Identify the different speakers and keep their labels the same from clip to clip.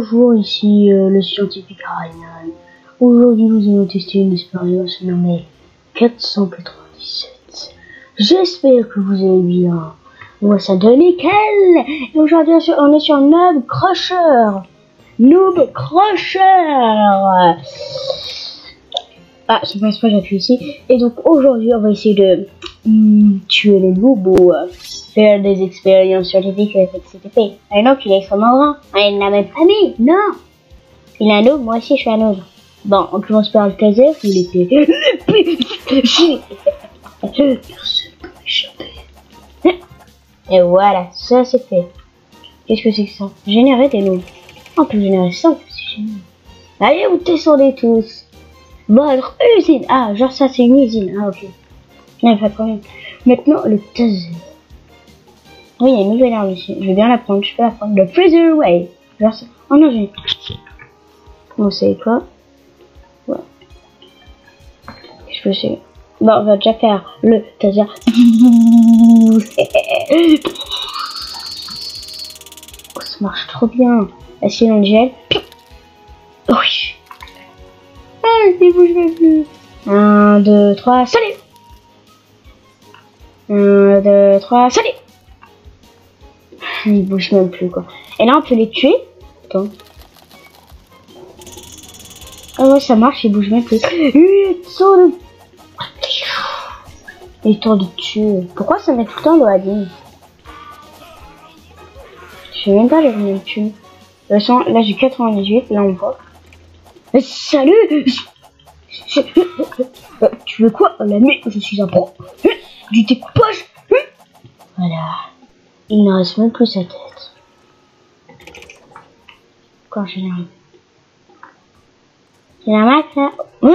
Speaker 1: Bonjour, ici le scientifique Ryan. Aujourd'hui, nous allons tester une expérience nommée 497. J'espère que vous allez bien. Moi, ça donne nickel. Et aujourd'hui, on est sur Noob Crusher. Noob Crusher. Ah, c'est pas exprès, j'appuie ici. Et donc, aujourd'hui, on va essayer de tuer les noobs ou faire des expériences scientifiques avec CTP. Un noob, il est extrêmement grand. Il n'a même pas mis. Non. Il est un noob, moi aussi, je suis un noob. Bon, on commence par le taser ou l'épée. L'épée. Personne peut m'échapper. Et voilà, ça c'est fait. Qu'est-ce que c'est que ça? Générer des noobs. On peut générer ça, c'est génial. Allez, vous descendez tous. Votre usine. Ah, genre ça c'est une usine. Ah, ok. Non, pas de problème. Maintenant, le taser. Oui, il y a une nouvelle arme ici. Je vais bien la prendre. Je peux la prendre. Le freezer way. Genre ça. Oh non, j'ai. Bon, c'est quoi? Ouais. Qu'est-ce que c'est? Bon, on va déjà faire le taser. Oh, ça marche trop bien. Essayez dans le gel. Oui. Ah, il bouge même plus. 1, 2, 3, salut. 1, 2, 3, salut. Il bouge même plus, quoi. Et là, on peut les tuer. Attends. Ah ouais, ça marche, il bouge même plus. Il est temps de tuer. Pourquoi ça met tout le temps dans la ligne? Je sais même pas le combien de tuer. De toute façon, là j'ai 98, là on voit. Mais salut. Tu veux quoi? L'ami, je suis un pro. Du découpage. Voilà. Il ne reste même plus sa tête. Quand je n'arrive. C'est la max là. Hein?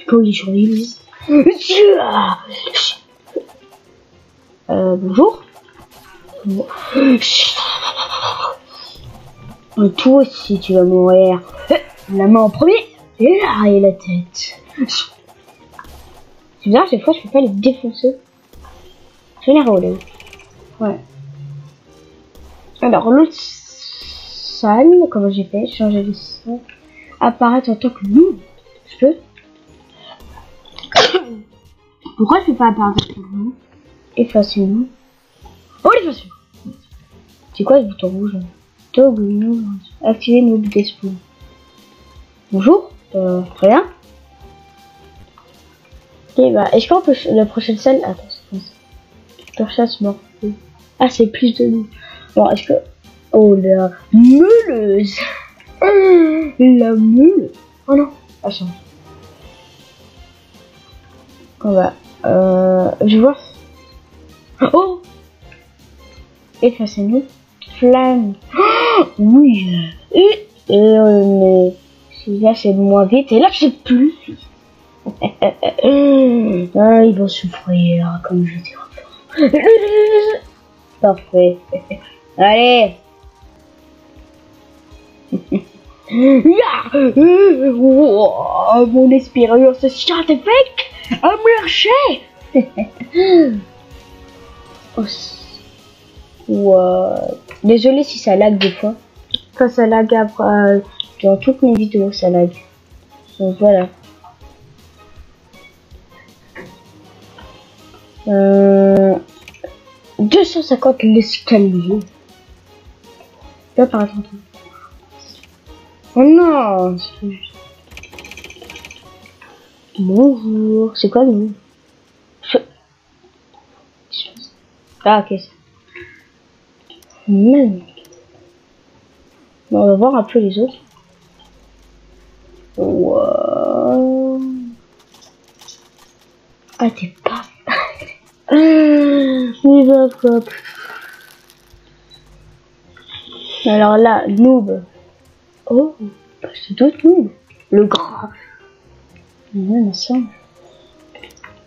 Speaker 1: Quand il est sur l'île. Bonjour. Et toi aussi tu vas mourir. La main en premier. Et là, et la tête. C'est bizarre, des fois je peux pas les défoncer. Je vais les rouler. Ouais. Alors l'autre salle, comment j'ai fait? Changer de salle. Apparaître en tant que noob. Je peux? Pourquoi je peux pas apparaître en tant que noob? Effacer noob. Oh, l'effacer. C'est quoi ce bouton rouge? Toggle noob. Activer noob display. Bonjour. Très bien. Ok, bah, est-ce qu'on peut la prochaine salle? Attends, c'est quoi ça? Perchasse mort. Ah, c'est plus de nous. Bon, est-ce que. Oh, la meuleuse. La meule. Oh non. Ah, change. On va. Je vois. Oh. Effacez-nous. Flamme. Oh, oui. Et on est. Là, c'est moins vite. Et là, c'est plus vite. Ah, ils vont souffrir, comme je dis. Parfait. Allez. Oh, mon expérience scientifique a marché. Désolé si ça lag des fois. Quand ça lag après, dans toutes mes vidéos, ça lag. Donc voilà. 250 l'escalier. Là par exemple. Oh non. Bonjour. C'est quoi le nom? Ah ok. Bon, on va voir un peu les autres. Wow. Ah t'es pas. Alors là, noob. Oh, c'est d'autres noob. Le grand. Ouais, ça.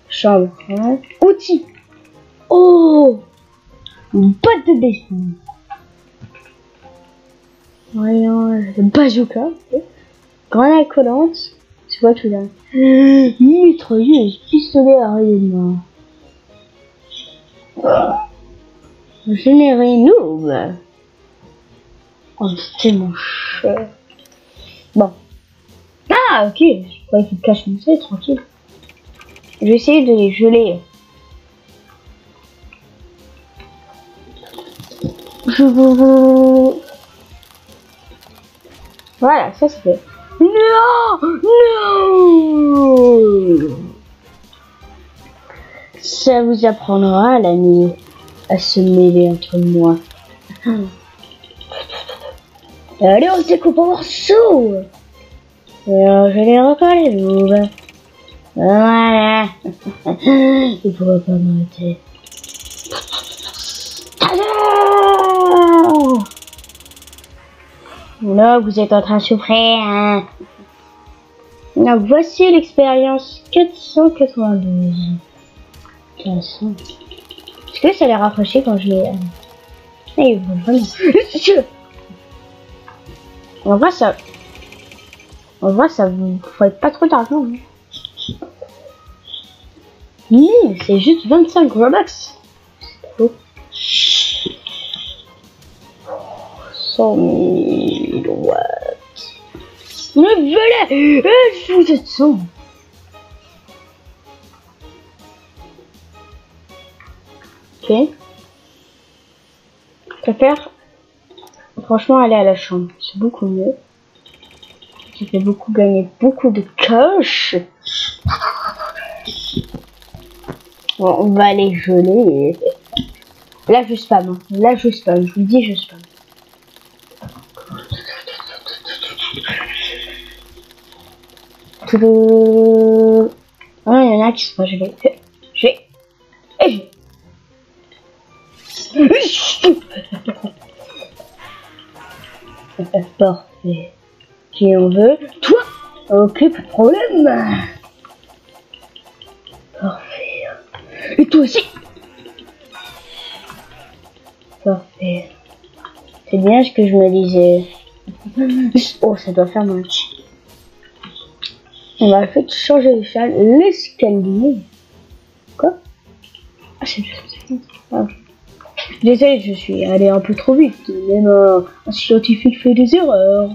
Speaker 1: Chambre. Ouais. Outils. Oh, une boîte de dessin. Voyons, bazooka. Okay. Grenade collante. C'est quoi tout là? Mitrailleuse, pistolet à rayonnement. Générer noob. Oh, c'est moche. cache. Bon. Ah, ok. Je croyais qu'il cache comme ça, tranquille. Je vais essayer de les geler. Voilà, ça c'est fait. Non! Non! Ça vous apprendra, l'ami, à se mêler entre moi. Allez, on se découpe en morceaux! Alors, je les reconnais, vous. Voilà. Il pourra pas m'arrêter. Là, vous êtes en train de souffrir. Hein. Donc, voici l'expérience 492. 400. Est-ce que ça les rafraîchit quand je les... Eh, vraiment. En vrai, ça vous faut pas trop d'argent. Hein. C'est juste 25 Robux. C'est trop. 100 000 watts. Mais voilà, vous êtes son. Ok. Je préfère franchement aller à la chambre. C'est beaucoup mieux. Ça fait beaucoup gagner beaucoup de cash. Bon, on va aller geler. Là, je spam. Là, je spam. Je vous le dis, je spam. Ah, il y en a qui sont pas gelés. Parfait. Qui on veut? Toi? Ok, pas de problème. Parfait. Et toi aussi? Parfait. C'est bien ce que je me disais. Oh, ça doit faire mal. On va fait changer l'escalier. Quoi? Ah, c'est juste ça. Ah, okay. Désolé, je suis allé un peu trop vite. Même un scientifique fait des erreurs.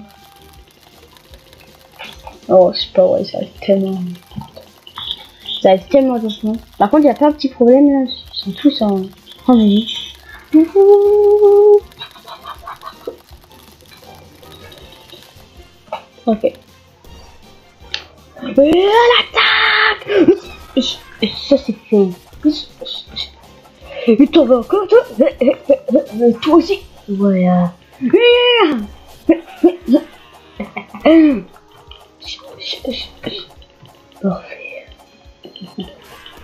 Speaker 1: Oh, c'est pas vrai, ça arrive tellement. Ça arrive tellement doucement. Par contre, il y a pas un petit problème là. Ils sont tous en minutes. Ok. L'attaque! Ça c'est fait. Et t'en vas encore toi? Toi aussi. Voilà. Parfait.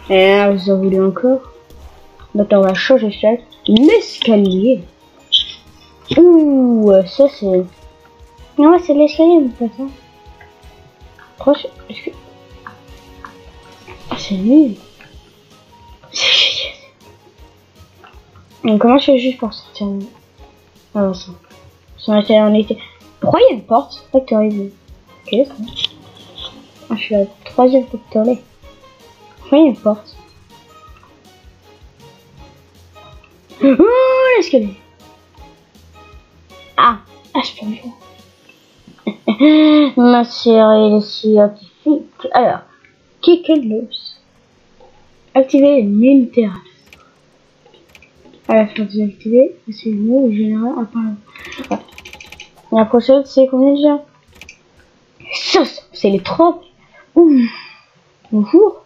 Speaker 1: Et vous en voulez encore? Maintenant on va changer ça. L'escalier. Ouh, ça c'est... Non, c'est l'escalier en fait. Hein. Proche. Est-ce que... Ah, c'est nul. Comment je fais juste pour sortir? Ah non, ça. On était... Pourquoi il y a une porte? Factory. Ok, ça. Ah, je suis à la 3e factory. Pourquoi il y a une porte? Oh, l'escalier. Ah, je peux le voir. Ma série scientifique. Alors, kick and loose. Activer les militaires. À la fin de activer, c'est le mot général à part. La prochaine, c'est combien déjà? Ça, c'est les 30. Ouh. Bonjour.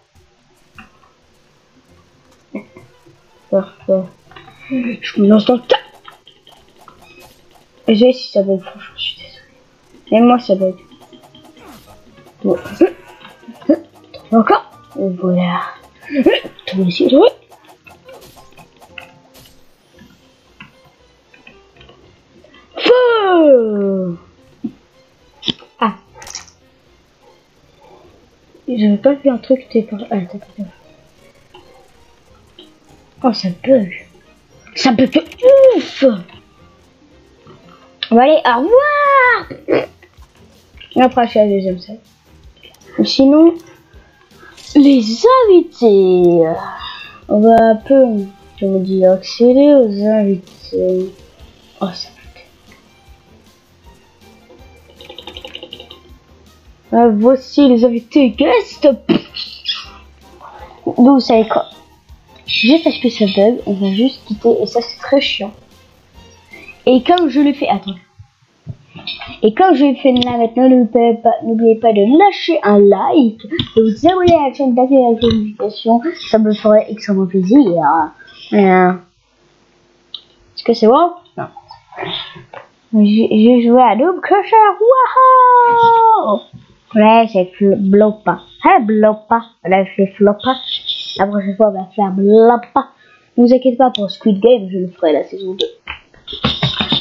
Speaker 1: Parfait. Je me lance dans le tas. Et je vais si ça bug, franchement, je suis désolé. Et moi, ça bug. Bon. Encore. Voilà. Toi aussi, oui. Feu. Ah. J'avais pas fait un truc, t'es pas... Ah, t'as pas. Oh, ça bug. Ça bug de ouf. On va aller, au revoir. Et après, je suis à la deuxième salle. Sinon, les invités. On va un peu, je me dis, accéder aux invités. Oh, ça Voici les invités guests. Donc vous savez quoi? Juste parce que ça bug, on va juste quitter et ça c'est très chiant. Et comme je le fais, attends. Et comme je le fais là maintenant, n'oubliez pas de lâcher un like, de vous abonner à la chaîne, d'activer la notification, ça me ferait extrêmement plaisir. Est-ce que c'est bon? Non. J'ai joué à Noob Crusher. Waouh! Là, c'est Blopa. Hein, Blopa. Là, je fais Flopa. La prochaine fois, on va faire Blopa. Ne vous inquiétez pas pour Squid Game, je le ferai la saison 2.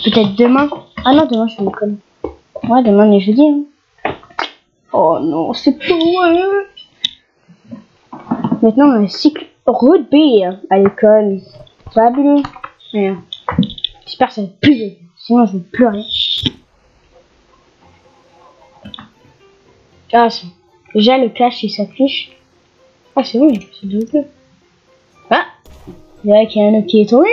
Speaker 1: Peut-être demain. Ah non, demain, je me connais. Ouais, demain, on est jeudi. Hein. Oh non, c'est pas vrai. Maintenant, on a un cycle rugby à l'école. Fabuleux. J'espère que ça va plus vite. Sinon, je vais pleurer. Ah, déjà, le clash, il s'affiche. Ah, c'est bon, c'est double. Ah, il y a qu'il y a un autre qui est tombé.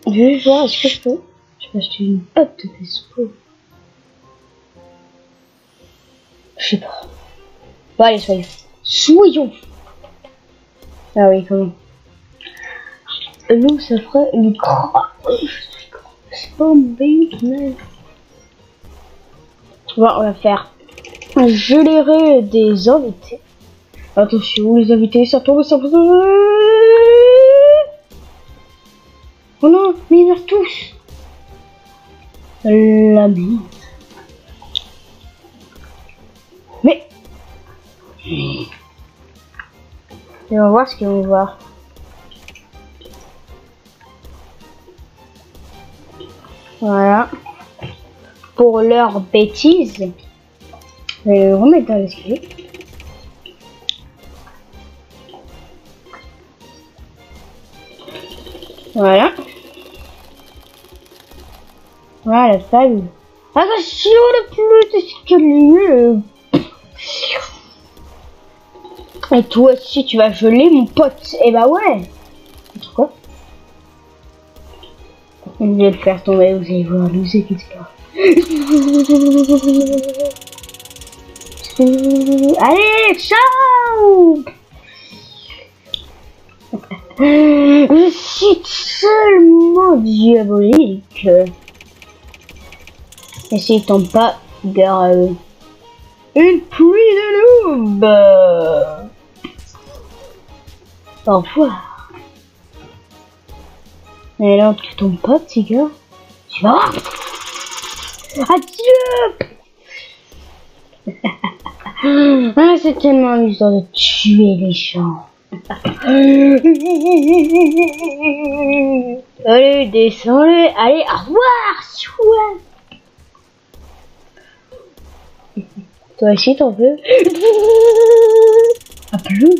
Speaker 1: Je vais voir, est-ce que je peux? Je peux acheter une pote de Facebook. Je sais pas. Bon, allez, soyons. Ah oui, comment? Nous, ça ferait une croix. C'est pas mauvais, mais... Bon, on va faire un générer des invités. Attention, les invités, ça tombe, ça tombe. Oh non, mais ils meurent tous. La merde. Mais... Et on va voir ce qu'ils vont voir. Voilà. Pour leur bêtise. Je vais le remettre dans l'escalier. Voilà. Voilà, salut. Attention, le plus d'escalier. Et toi aussi, tu vas geler, mon pote. Eh bah ouais. Pourquoi? Je vais le faire tomber, vous allez voir, nous inquiétez pas. Allez, ciao. Je suis tellement diabolique. Et s'il tombe pas, gare une pluie de noob. Au revoir. Et là, tu tombes pas, petit gars. Tu vas voir. Adieu. Ah, c'est tellement amusant de tuer les gens. Allez, descends-le. Allez, au revoir. Toi aussi, t'en veux? À plus.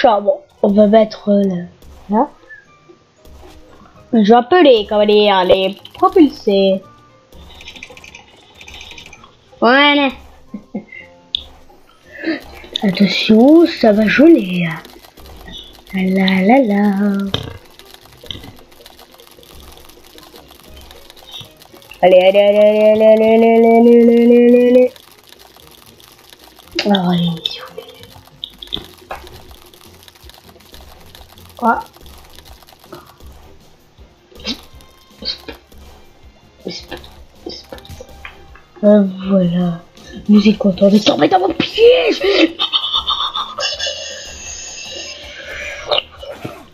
Speaker 1: Bon, on va mettre là. Je vais appeler, comment dire, les propulser. Voilà. Attention, ça va geler. La la la. Allez, allez, allez, allez, allez, allez, allez, allez, allez, allez, allez. Alors, allez, s'il vous plaît. Quoi? Voilà. Nous est content de tomber dans mon piège.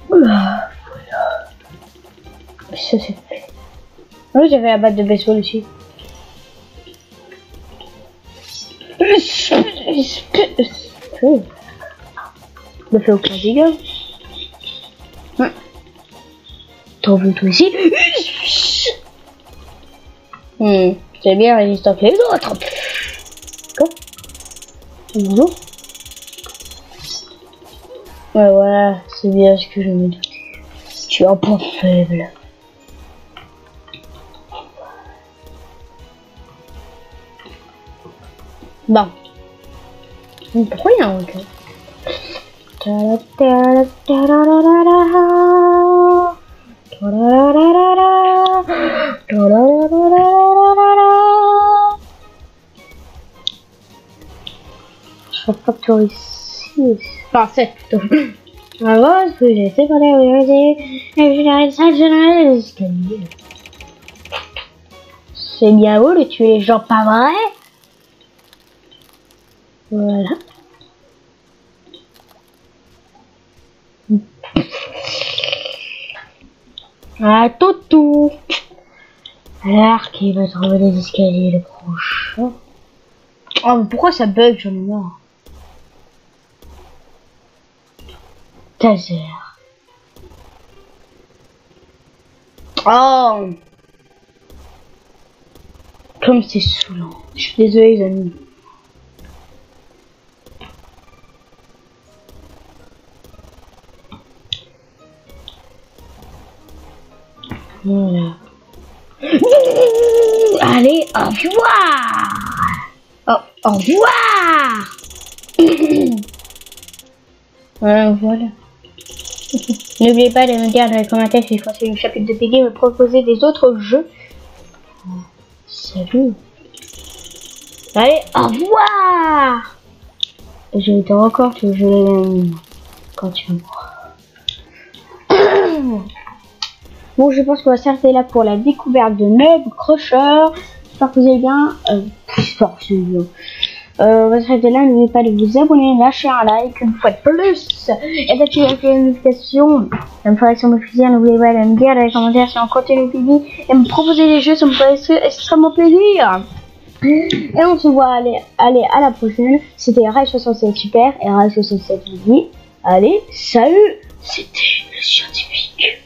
Speaker 1: Voilà. Ça c'est fait. Oui, j'avais la batte de baseball aussi. Ne fais aucun dégât. T'en veux toi ici? C'est bien résistant que les autres. Quoi? Bonjour. Ouais, voilà, c'est bien ce que je me doutais. Tu es un point faible. Bon. Pourquoi il y a un requin? Shop Factory 6. Enfin 7 plutôt. Avant, que j'ai fait pendant les escaliers. C'est bien beau de tuer les gens, pas vrai? Voilà. Ah, Toutou. Alors qu'il va trouver les escaliers le prochain. Oh, mais pourquoi ça bug, j'en ai marre. Taser. Oh. Comme c'est saoulant. Je suis désolé, les amis. Voilà. Allez, au revoir. Oh, au revoir. Voilà. N'oubliez pas de me dire dans les commentaires si je continue le chapitre de Piggy, me proposer des autres jeux. Salut. Allez, au revoir. Je vais encore que je quand tu mourras. Bon, je pense qu'on va s'arrêter là pour la découverte de Nub Crusher. J'espère que vous allez bien. J'espère que c'est bien. On va s'arrêter là. N'oubliez pas de vous abonner, lâcher un like une fois de plus et d'activer la notification. Ça me ferait extrêmement plaisir. N'oubliez pas de me dire dans les commentaires si on continue le Piggy et me proposer des jeux. Ça me ferait extrêmement plaisir. Et on se voit. Allez à la prochaine. C'était Rai67 Super et Rai67 Vivi. Allez, salut. C'était le scientifique.